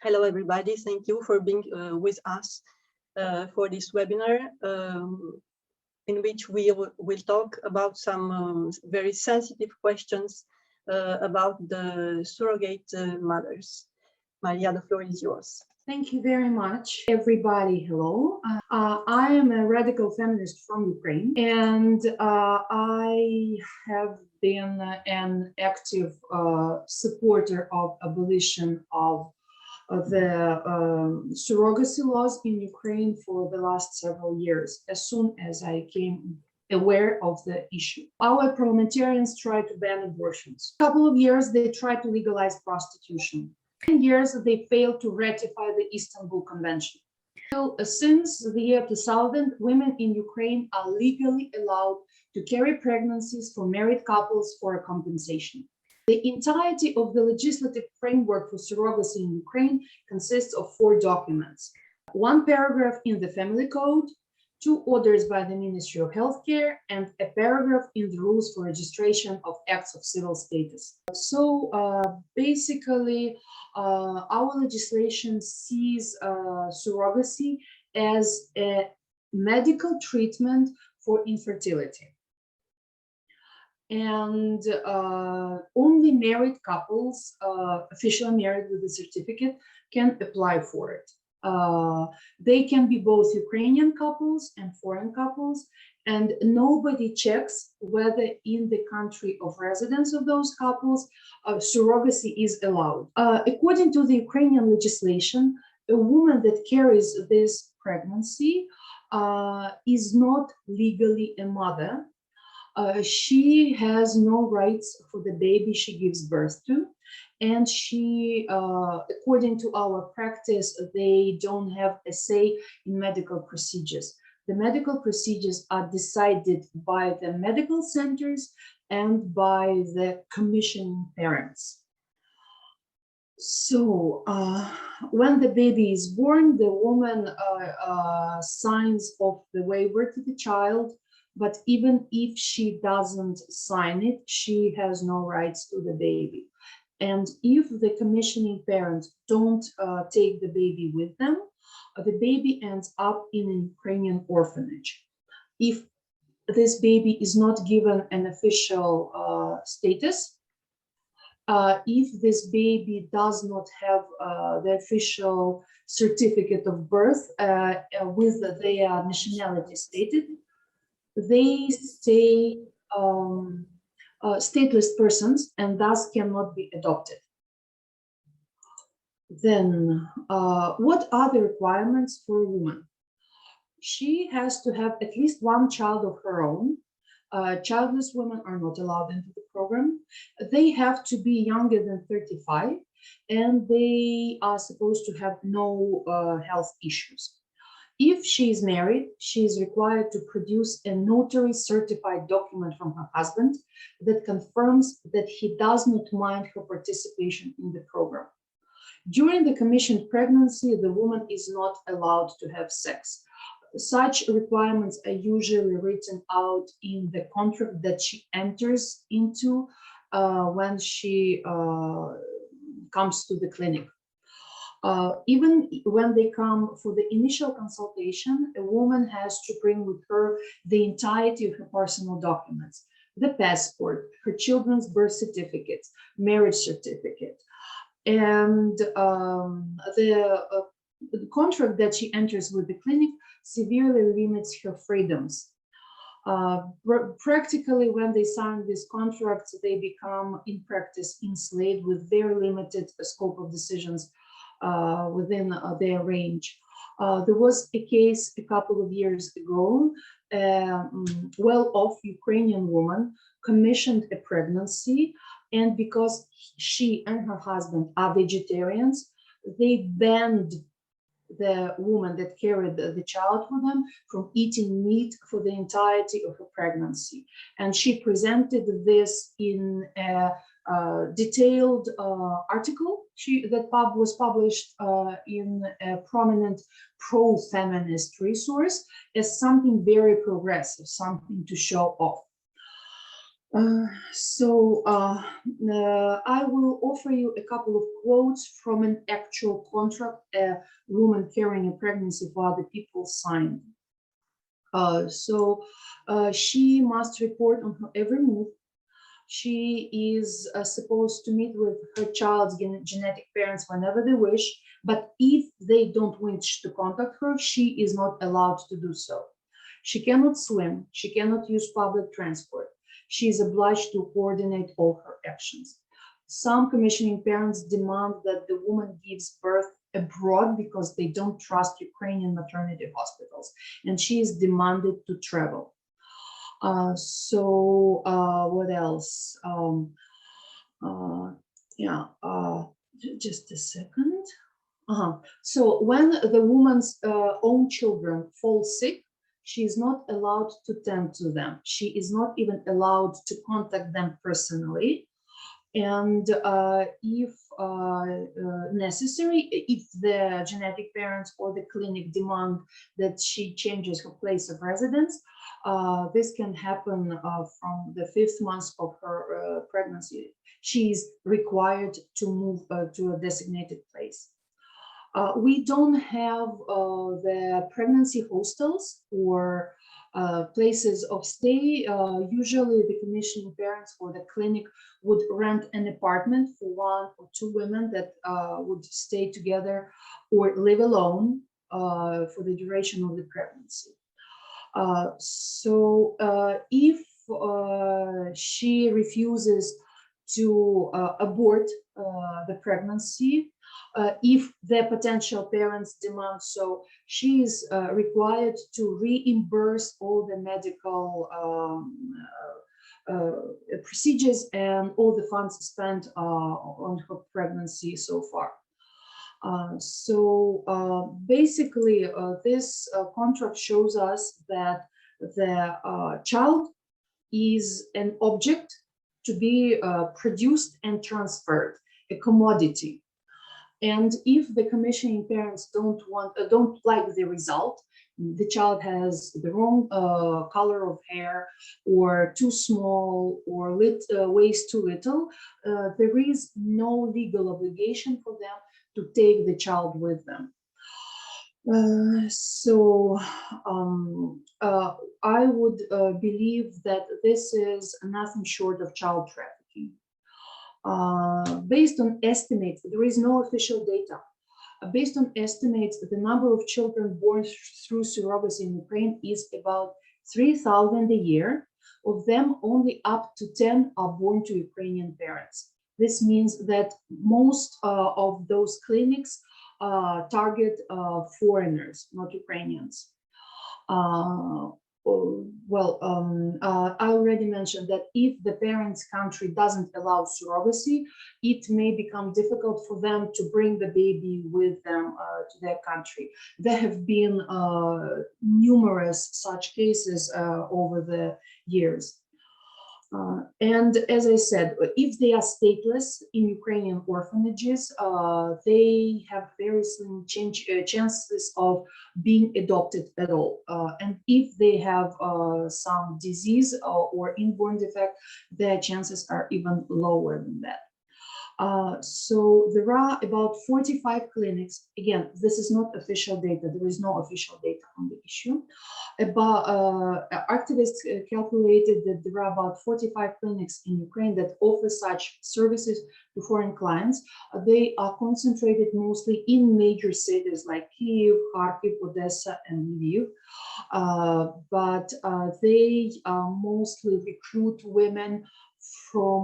Hello, everybody. Thank you for being with us for this webinar, in which we will talk about some very sensitive questions about the surrogate mothers. Maria, the floor is yours. Thank you very much, everybody. Hello. I am a radical feminist from Ukraine, and I have been an active supporter of abolition of the surrogacy laws in Ukraine for the last several years, as soon as I came aware of the issue. Our parliamentarians tried to ban abortions. A couple of years, they tried to legalize prostitution. 10 years, they failed to ratify the Istanbul Convention. So, since the year 2000, women in Ukraine are legally allowed to carry pregnancies for married couples for a compensation. The entirety of the legislative framework for surrogacy in Ukraine consists of 4 documents. 1 paragraph in the Family Code, 2 orders by the Ministry of Healthcare, and a paragraph in the rules for registration of acts of civil status. So basically, our legislation sees surrogacy as a medical treatment for infertility. And only married couples, officially married with a certificate, can apply for it. They can be both Ukrainian couples and foreign couples, and nobody checks whether in the country of residence of those couples, surrogacy is allowed. According to the Ukrainian legislation, a woman that carries this pregnancy is not legally a mother. She has no rights for the baby she gives birth to, and she, according to our practice, they don't have a say in medical procedures. The medical procedures are decided by the medical centers and by the commissioning parents. So when the baby is born, the woman signs off the waiver to the child. But even if she doesn't sign it, she has no rights to the baby. And if the commissioning parents don't take the baby with them, the baby ends up in an Ukrainian orphanage. If this baby is not given an official status, if this baby does not have the official certificate of birth with their nationality stated, they stay stateless persons and thus cannot be adopted. Then, what are the requirements for a woman? She has to have at least 1 child of her own. Childless women are not allowed into the program. They have to be younger than 35, and they are supposed to have no health issues. If she is married, she is required to produce a notary certified document from her husband that confirms that he does not mind her participation in the program. During the commissioned pregnancy, the woman is not allowed to have sex. Such requirements are usually written out in the contract that she enters into when she comes to the clinic. Even when they come for the initial consultation, a woman has to bring with her the entirety of her personal documents, the passport, her children's birth certificates, marriage certificate, and the contract that she enters with the clinic severely limits her freedoms. Practically, when they sign these contracts, they become, in practice, enslaved with very limited scope of decisions within their range. There was a case a couple of years ago. A well-off Ukrainian woman commissioned a pregnancy, and because she and her husband are vegetarians, they banned the woman that carried the child for them from eating meat for the entirety of her pregnancy. And she presented this in a detailed article that was published in a prominent pro-feminist resource as something very progressive, something to show off. I will offer you a couple of quotes from an actual contract a woman carrying a pregnancy for other people signed. She must report on her every move. She is supposed to meet with her child's genetic parents whenever they wish, but if they don't wish to contact her, she is not allowed to do so. She cannot swim, she cannot use public transport. She is obliged to coordinate all her actions. Some commissioning parents demand that the woman gives birth abroad because they don't trust Ukrainian maternity hospitals, and she is demanded to travel. What else? Yeah, just a second. So when the woman's own children fall sick, she is not allowed to tend to them. She is not even allowed to contact them personally. And if necessary, if the genetic parents or the clinic demand that she changes her place of residence, this can happen from the 5th month of her pregnancy. She is required to move to a designated place. We don't have the pregnancy hostels or places of stay. Usually the commissioning parents or the clinic would rent an apartment for 1 or 2 women that would stay together or live alone for the duration of the pregnancy. If she refuses to abort the pregnancy, if the potential parents demand so, she is required to reimburse all the medical procedures and all the funds spent on her pregnancy so far. Basically, this contract shows us that the child is an object to be produced and transferred, a commodity. And if the commissioning parents don't like the result, the child has the wrong color of hair, or too small, or weighs too little, there is no legal obligation for them to take the child with them. I would believe that this is nothing short of child trafficking. Based on estimates, there is no official data. Based on estimates, the number of children born through surrogacy in Ukraine is about 3,000 a year. Of them, only up to 10 are born to Ukrainian parents. This means that most of those clinics target foreigners, not Ukrainians. I already mentioned that if the parent's country doesn't allow surrogacy, it may become difficult for them to bring the baby with them to their country. There have been numerous such cases over the years. And as I said, if they are stateless in Ukrainian orphanages, they have very slim chances of being adopted at all. And if they have some disease or inborn defect, their chances are even lower than that. So there are about 45 clinics. Again, this is not official data. There is no official data on the issue. Activists calculated that there are about 45 clinics in Ukraine that offer such services to foreign clients. They are concentrated mostly in major cities like Kyiv, Kharkiv, Odessa, and Lviv. But they mostly recruit women from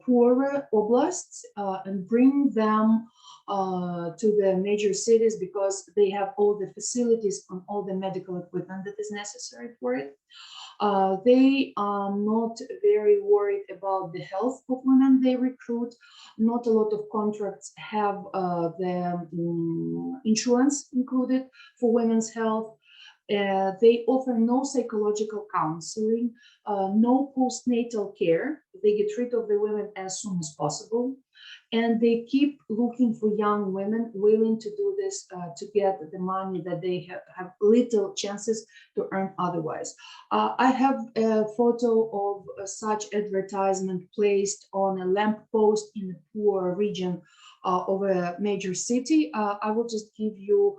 poorer oblasts and bring them to the major cities because they have all the facilities and all the medical equipment that is necessary for it. They are not very worried about the health of women they recruit. Not a lot of contracts have the insurance included for women's health. They offer no psychological counseling, no postnatal care. They get rid of the women as soon as possible. and they keep looking for young women willing to do this to get the money that they have little chances to earn otherwise. I have a photo of such advertisement placed on a lamppost in a poor region of a major city. I will just give you,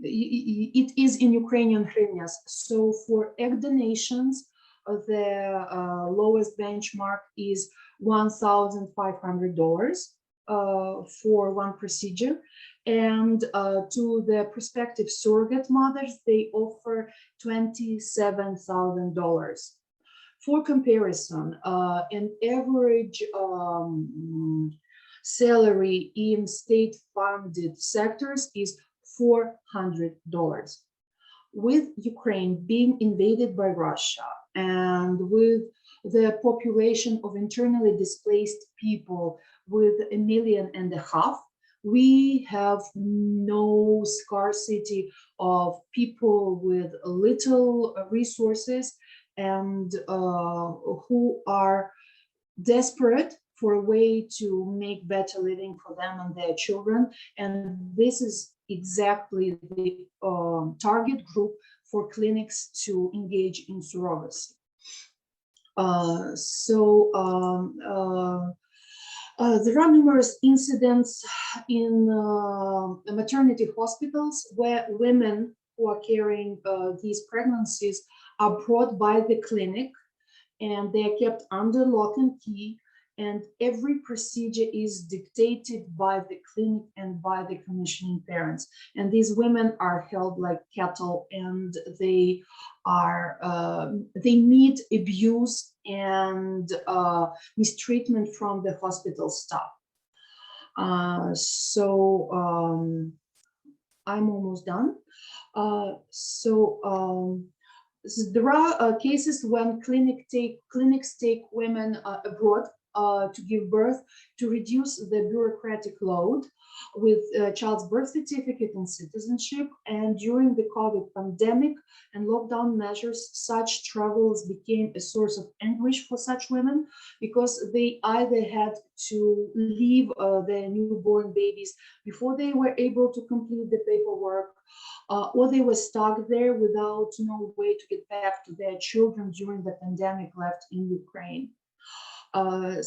it is in Ukrainian hryvnias. So for egg donations, the lowest benchmark is $1,500 for one procedure. And to the prospective surrogate mothers, they offer $27,000. For comparison, an average salary in state-funded sectors is $400. With Ukraine being invaded by Russia and with the population of internally displaced people with 1.5 million, we have no scarcity of people with little resources and who are desperate for a way to make better living for them and their children. And this is exactly the target group for clinics to engage in surrogacy. There are numerous incidents in maternity hospitals where women who are carrying these pregnancies are brought by the clinic, and they are kept under lock and key, and every procedure is dictated by the clinic and by the commissioning parents. And these women are held like cattle, and they meet abuse and mistreatment from the hospital staff. I'm almost done. There are cases when clinics take women abroad to give birth to reduce the bureaucratic load with child's birth certificate and citizenship. And during the COVID pandemic and lockdown measures, such travels became a source of anguish for such women, because they either had to leave their newborn babies before they were able to complete the paperwork, or they were stuck there without no way to get back to their children during the pandemic left in Ukraine. And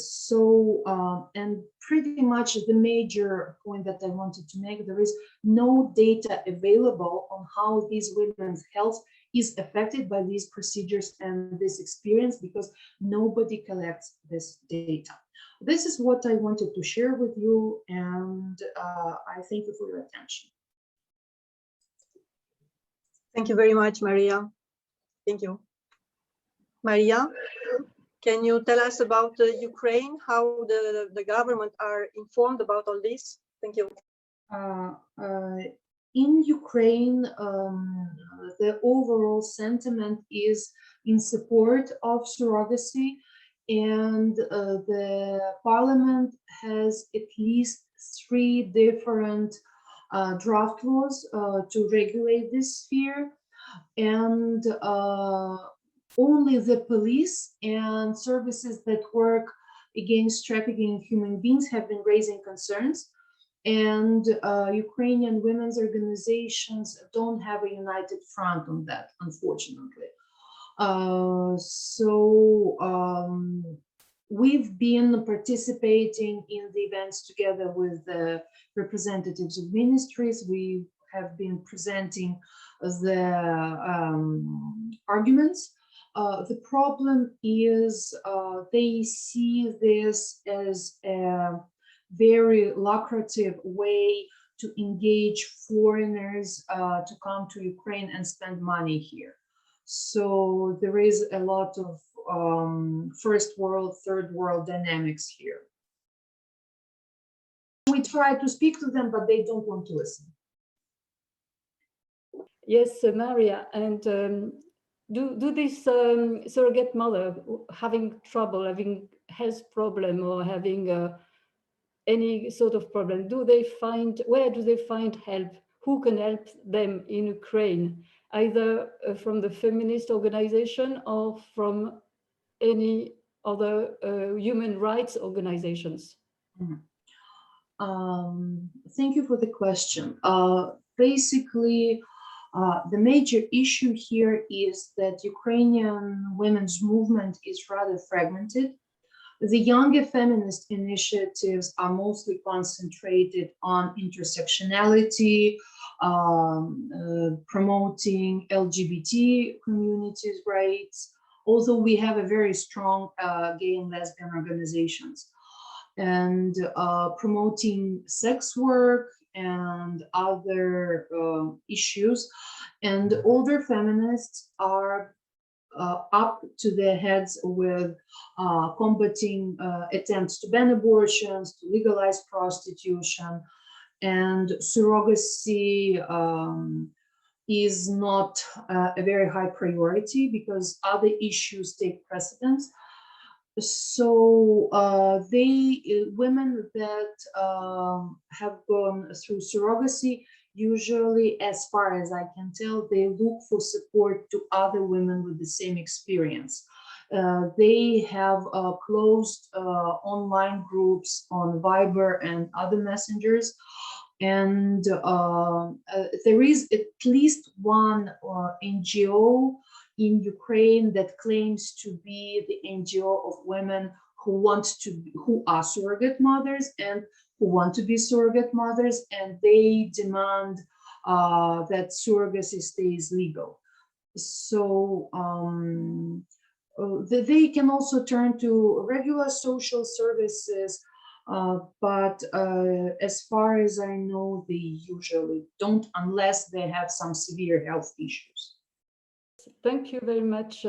pretty much the major point that I wanted to make, there is no data available on how these women's health is affected by these procedures and this experience, because nobody collects this data. This is what I wanted to share with you, and I thank you for your attention. Thank you very much, Maria. Thank you. Maria, can you tell us about Ukraine, how the government are informed about all this? Thank you. In Ukraine, the overall sentiment is in support of surrogacy, and the parliament has at least 3 different draft laws to regulate this sphere, and only the police and services that work against trafficking in human beings have been raising concerns, and Ukrainian women's organizations don't have a united front on that, unfortunately. We've been participating in the events together with the representatives of ministries. We have been presenting the arguments. The problem is they see this as a very lucrative way to engage foreigners to come to Ukraine and spend money here. So there is a lot of first world, third world dynamics here. We try to speak to them, but they don't want to listen. Yes, Maria, and do this surrogate mother having trouble, having health problem, or having any sort of problem, where do they find help? Who can help them in Ukraine, either from the feminist organization or from any other human rights organizations? Mm-hmm. Thank you for the question. Basically, the major issue here is that Ukrainian women's movement is rather fragmented. The younger feminist initiatives are mostly concentrated on intersectionality, promoting LGBT communities' rights, although we have a very strong gay and lesbian organizations, and promoting sex work and other issues. And older feminists are up to their heads with combating attempts to ban abortions, to legalize prostitution, and surrogacy is not a very high priority because other issues take precedence. So women that have gone through surrogacy, usually, as far as I can tell, they look for support to other women with the same experience. They have closed online groups on Viber and other messengers. And there is at least one NGO in Ukraine that claims to be the NGO of women who are surrogate mothers and who want to be surrogate mothers, and they demand that surrogacy stays legal. So they can also turn to regular social services, but as far as I know, they usually don't unless they have some severe health issues. Thank you very much,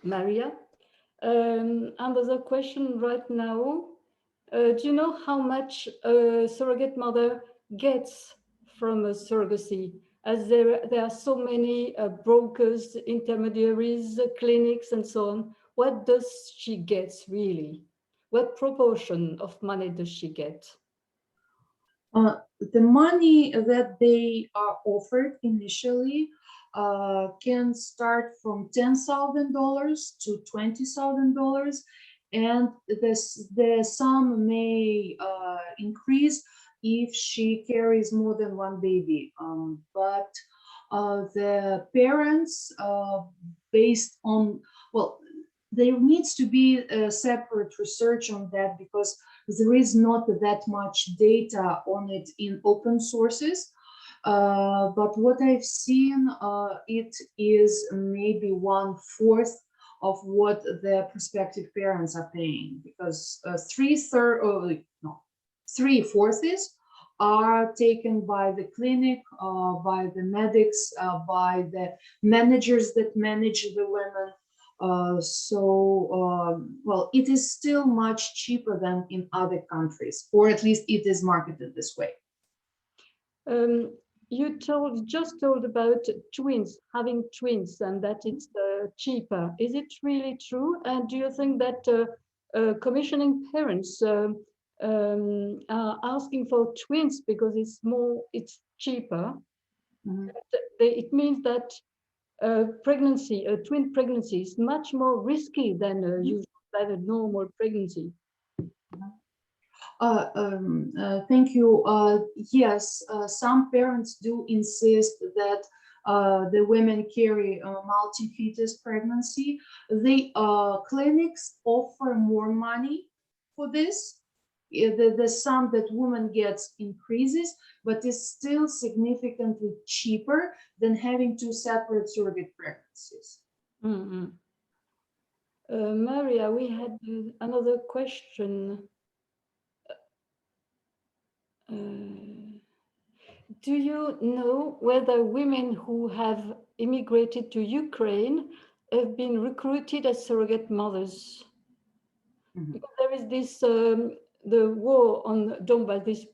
Maria. Another question right now. Do you know how much a surrogate mother gets from a surrogacy? As there are so many brokers, intermediaries, clinics, and so on. What does she get really? What proportion of money does she get? The money that they are offered initially can start from $10,000 to $20,000, and the sum may increase if she carries more than one baby. But the parents, based on, well, there needs to be a separate research on that because there is not that much data on it in open sources. But what I've seen, it is maybe 1/4 of what the prospective parents are paying, because 3/4 are taken by the clinic, by the medics, by the managers that manage the women. Well, it is still much cheaper than in other countries, or at least it is marketed this way. You just told about twins, having twins, and that it's cheaper. Is it really true? And do you think that commissioning parents are asking for twins because it's cheaper? Mhm. It means that pregnancy, a twin pregnancy, is much more risky than a normal pregnancy. Thank you. Yes, some parents do insist that the women carry a multi-fetus pregnancy. The clinics offer more money for this. The sum that woman gets increases, but is still significantly cheaper than having two separate surrogate pregnancies. Mm-hmm. Maria, we had another question. Do you know whether women who have immigrated to Ukraine have been recruited as surrogate mothers? Mhm. Because there is this, the war on Donbass, this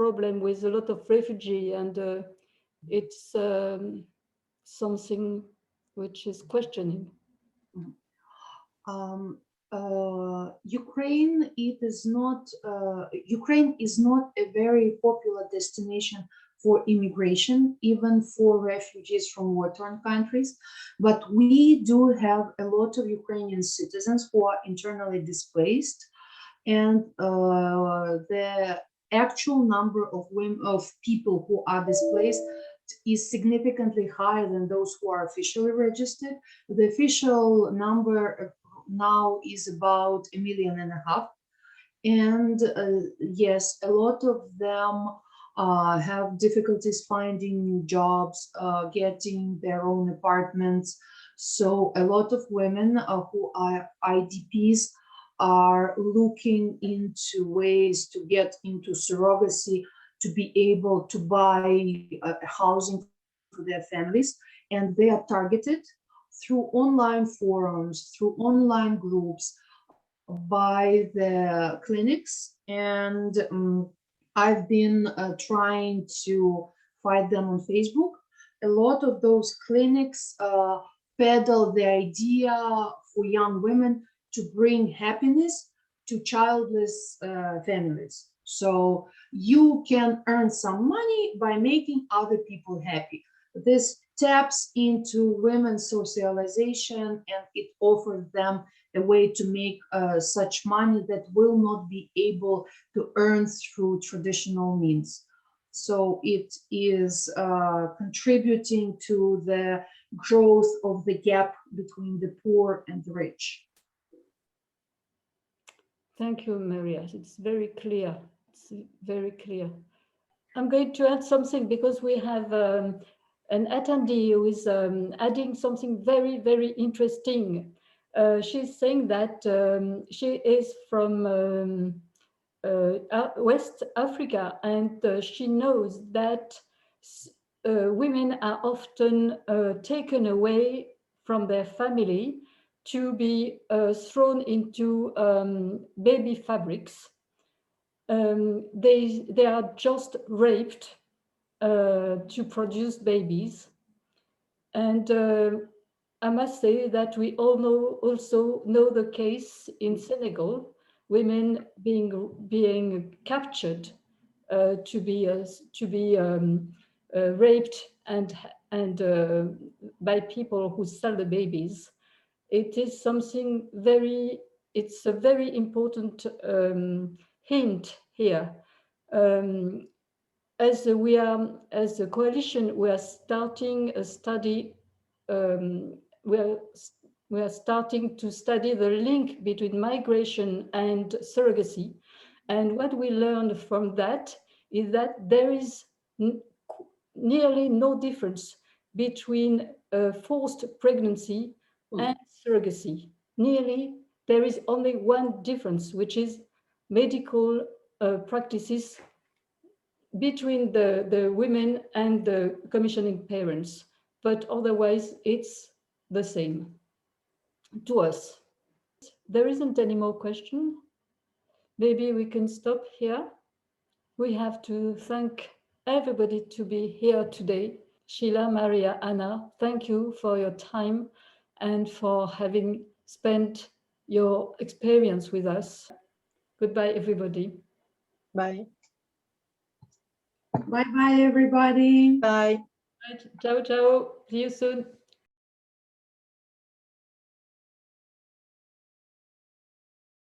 problem with a lot of refugee, and it's something which is questioning. Ukraine is not a very popular destination for immigration, even for refugees from war-torn countries. But we do have a lot of Ukrainian citizens who are internally displaced, and the actual number of women, of people who are displaced, is significantly higher than those who are officially registered. The official number now is about 1.5 million. And yes, a lot of them have difficulties finding new jobs, getting their own apartments. So a lot of women who are IDPs are looking into ways to get into surrogacy, to be able to buy housing for their families. And they are targeted through online forums, through online groups, by the clinics. And I've been trying to find them on Facebook. A lot of those clinics peddle the idea for young women to bring happiness to childless families. So you can earn some money by making other people happy. This taps into women's socialization, and it offers them a way to make such money that will not be able to earn through traditional means. So it is contributing to the growth of the gap between the poor and the rich. Thank you, Maria. It's very clear. It's very clear. I'm going to add something because we have an attendee who is adding something very, very interesting. She's saying that she is from West Africa, and she knows that women are often taken away from their family to be thrown into baby fabrics. They are just raped to produce babies. And I must say that we all also know the case in Senegal, women being captured to be raped and by people who sell the babies. It is something it's a very important hint here. As a coalition, we are starting a study. We are starting to study the link between migration and surrogacy, and what we learned from that is that there is nearly no difference between forced pregnancy and surrogacy. Nearly, there is only one difference, which is medical practices between the women and the commissioning parents, but otherwise it's the same to us. There isn't any more question. Maybe we can stop here. We have to thank everybody to be here today. Sheila, Maria, Anna, thank you for your time and for having spent your experience with us. Goodbye, everybody. Bye. Bye-bye, everybody. Bye. Ciao, ciao. See you soon.